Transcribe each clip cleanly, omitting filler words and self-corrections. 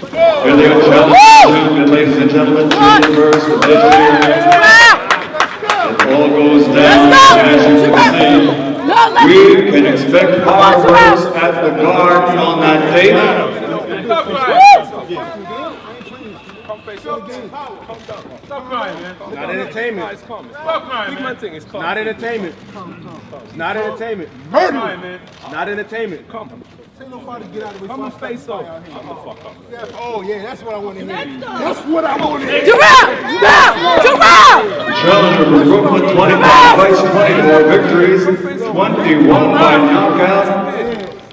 And the challenge, ladies and gentlemen, to the first of this year. It all goes down, as you can see. We can expect fireworks at the Garden on that date. Stop crying, man. Not entertainment. Stop crying, man. It's not entertainment. Not entertainment. Murder, man. Not entertainment. Come. Ain't nobody get out of the way. Come on, face off. Oh yeah, that's what I want to hear. That's what I want to hear. Challenger from Brooklyn, 25 fights, 24 victories, 21 by knockout.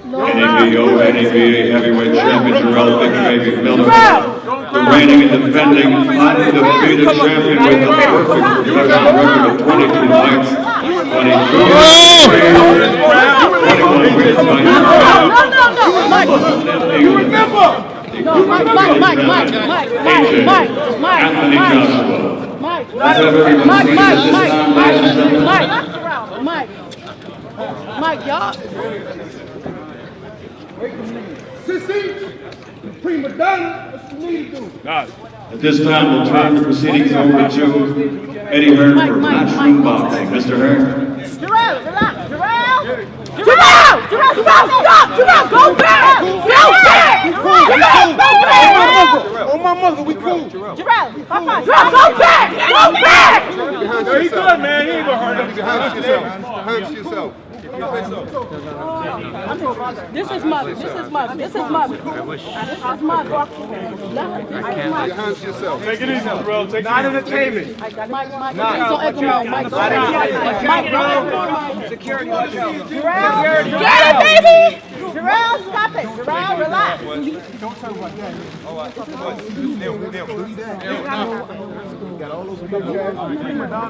NABO, NABA heavyweight champion Terrell Victor Miller. The reigning and defending undefeated champion with a perfect professional record of 22 fights, 22 21 wins by knockout. Anthony Joshua. Let's have everyone seated at this time, ladies and gentlemen. Mike, y'all. Sissy, prima donna, that's what we need to do. At this time, we'll turn the proceedings over to Eddie Hearn for matchroom boxing. Mr. Hearn. Jarrell, relax. Jarrell, stop. Jarrell, go back. Jarrell, go back. On my mother, we cool. Jarrell, go back. He's good, man. He ain't gonna hurt him. Hands to yourself. This is mud. Hands to yourself. Take it easy, bro. Take Not entertainment. Mike, Security. Jarrell, get it, baby. Jarrell, stop it. Jarrell, relax. Don't tell about that.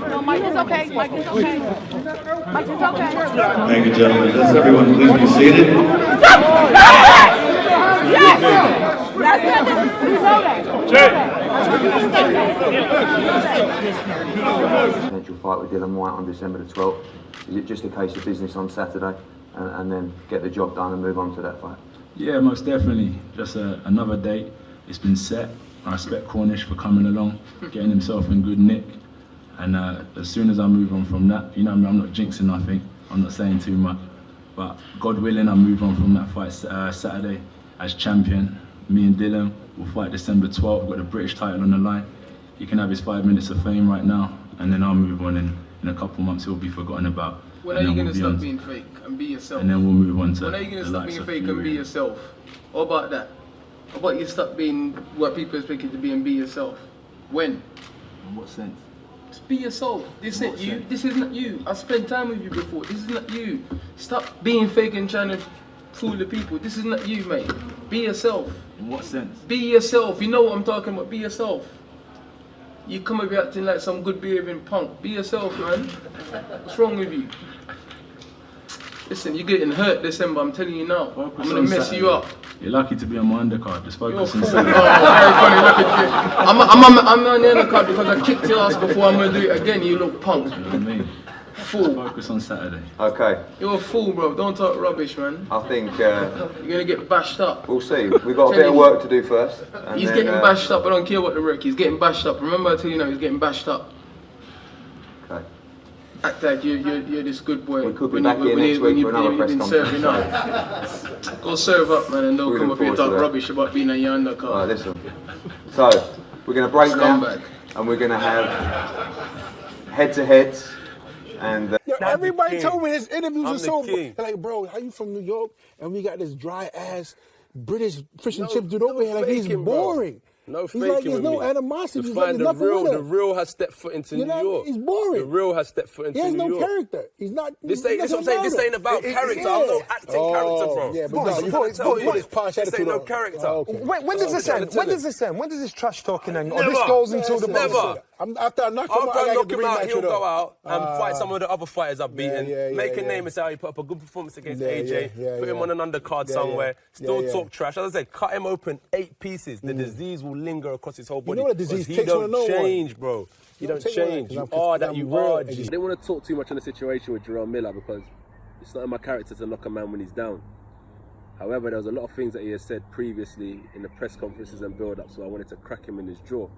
No, Mike is okay. Mike is okay. Thank you, gentlemen. Let's everyone please be seated. Yes! That's it. We know that. Potential fight with Dylan White on December the 12th. Is it just a case of business on Saturday and then get the job done and move on to that fight? Yeah, most definitely. Just another date. It's been set. I respect Cornish for coming along, getting himself in good nick. And as soon as I move on from that, you know, I'm not jinxing nothing. I'm not saying too much. But God willing, I move on from that fight Saturday as champion. Me and Dylan will fight December 12th. We've got the British title on the line. He can have his 5 minutes of fame right now, and then I'll move on. In a couple months, he'll be forgotten about. When are you going to stop being fake and be yourself? And then we'll move on to. When are you going to stop being fake and be yourself? What about that? How about you stop being what people expect you to be and be yourself? When? In what sense? Just be yourself. This isn't you. This is not you. I spent time with you before. This is not you. Stop being fake and trying to fool the people. This is not you, mate. Be yourself. In what sense? Be yourself. You know what I'm talking about. Be yourself. You come up here acting like some good behaving punk. Be yourself, man. What's wrong with you? Listen, you're getting hurt December, I'm telling you now. I'm gonna mess you up. You're lucky to be on my undercard. Just focus on Oh, Saturday. very funny, look at you. I'm on the undercard because I kicked your ass before. I'm gonna do it again, you look punk. You know what I mean? Fool. Focus on Saturday. Okay, You're a fool, bro. Don't talk rubbish, man. I think You're gonna get bashed up. we'll see. We've got a bit of work to do first. And He's then, getting bashed up. I don't care what the work. He's getting bashed up. Remember, I tell you now, he's getting bashed up. Okay. Act like you're this good boy. We could be back here next week for another press conference. Go serve up, man, and don't Looking come up here and forward to talk that. rubbish about being a young undercard. Alright, listen. So, we're going to break now, Scumbag. and we're going to have head-to-heads, and Yo, everybody told me his interviews I'm are so. the king. They're like, bro, how you from New York? And we got this dry ass British fish and chip dude over here. Like, he's faking, bro. boring. No He's faking like, there's with no me. animosity. To He's like, find there's the nothing with real, him. the real has stepped foot into You New know, York. he's boring. The real has stepped foot into He has New no York. character. He's not. This ain't, that's what I'm saying. This ain't about character. I'm not acting character, bro. Yeah, but What no, is you the put point? his posh This attitude ain't no on. character. Oh, okay. When does this end? When does this end? When does this trash talking end? Or this Never. goes into the Never. box? After I knock him After out, I I knock got him out, to he'll rematch go out and fight some of the other fighters I've beaten. Make a name and say he put up a good performance against AJ, put him on an undercard somewhere, still talk trash. As I said, cut him open 8 pieces. The disease will linger across his whole body. You know what a disease he takes don't one to know change, bro. He don't take one, change. 'cause You I'm- are that I'm you real are. and I just- didn't want to talk too much on the situation with Jerome Miller because it's not in my character to knock a man when he's down. However, there was a lot of things that he has said previously in the press conferences and build-ups, so I wanted to crack him in his jaw.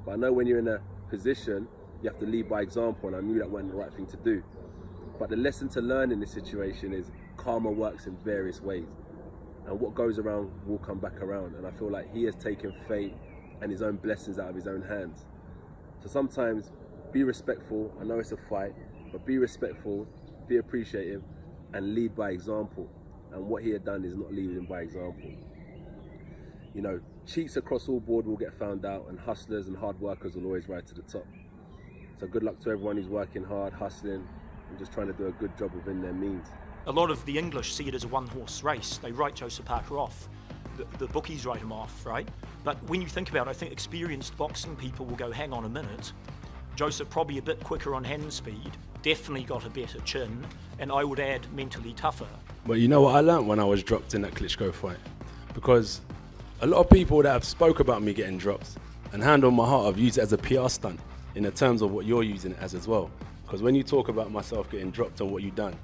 But I know when you're in a position, you have to lead by example, and I knew that wasn't the right thing to do. But the lesson to learn in this situation is karma works in various ways. And what goes around will come back around. And I feel like he has taken fate and his own blessings out of his own hands. So sometimes be respectful. I know it's a fight, but be respectful, be appreciative, and lead by example. And what he had done is not leading by example. You know, cheats across all board will get found out, and hustlers and hard workers will always rise to the top. So good luck to everyone who's working hard, hustling, and just trying to do a good job within their means. A lot of the English see it as a one-horse race. They write Joseph Parker off. The bookies write him off, right? But when you think about it, I think experienced boxing people will go, hang on a minute. Joseph probably a bit quicker on hand speed, definitely got a better chin, and I would add mentally tougher. But you know what I learned when I was dropped in that Klitschko fight? Because a lot of people that have spoke about me getting dropped, and hand on my heart, I've used it as a PR stunt in the terms of what you're using it as well. Because when you talk about myself getting dropped and what you've done,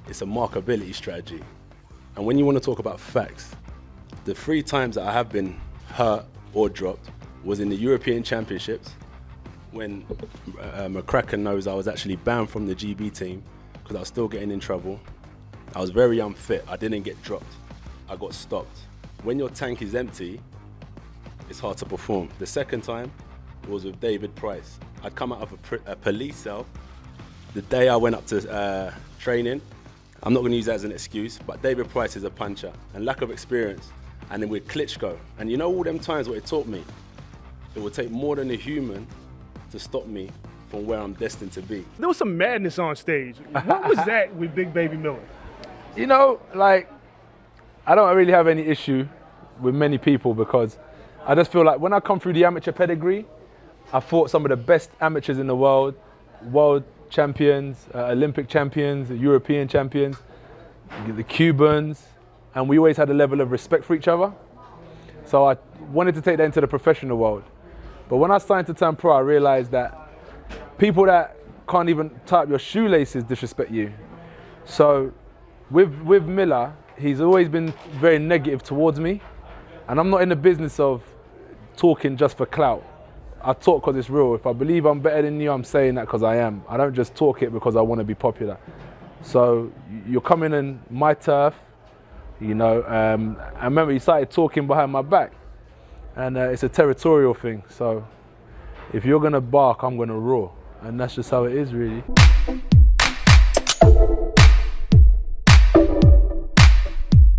it's a markability strategy. And when you want to talk about facts, the 3 times that I have been hurt or dropped was in the European Championships, when McCracken knows I was actually banned from the GB team because I was still getting in trouble. I was very unfit, I didn't get dropped, I got stopped. When your tank is empty, it's hard to perform. The second time was with David Price. I'd come out of a police cell the day I went up to training. I'm not going to use that as an excuse, but David Price is a puncher and lack of experience. And then with Klitschko, and you know all them times what it taught me, it would take more than a human to stop me from where I'm destined to be. There was some madness on stage. What was that with Big Baby Miller? You know, like, I don't really have any issue with many people because I just feel like when I come through the amateur pedigree, I fought some of the best amateurs in the world champions, Olympic champions, European champions, the Cubans, and we always had a level of respect for each other. So I wanted to take that into the professional world. But when I started to turn pro, I realized that people that can't even tie up your shoelaces disrespect you. So with Miller, he's always been very negative towards me. And I'm not in the business of talking just for clout. I talk because it's real. If I believe I'm better than you, I'm saying that because I am. I don't just talk it because I want to be popular. So you're coming in my turf, you know. I remember he started talking behind my back, and it's a territorial thing. So if you're gonna bark, I'm gonna roar, and that's just how it is, really.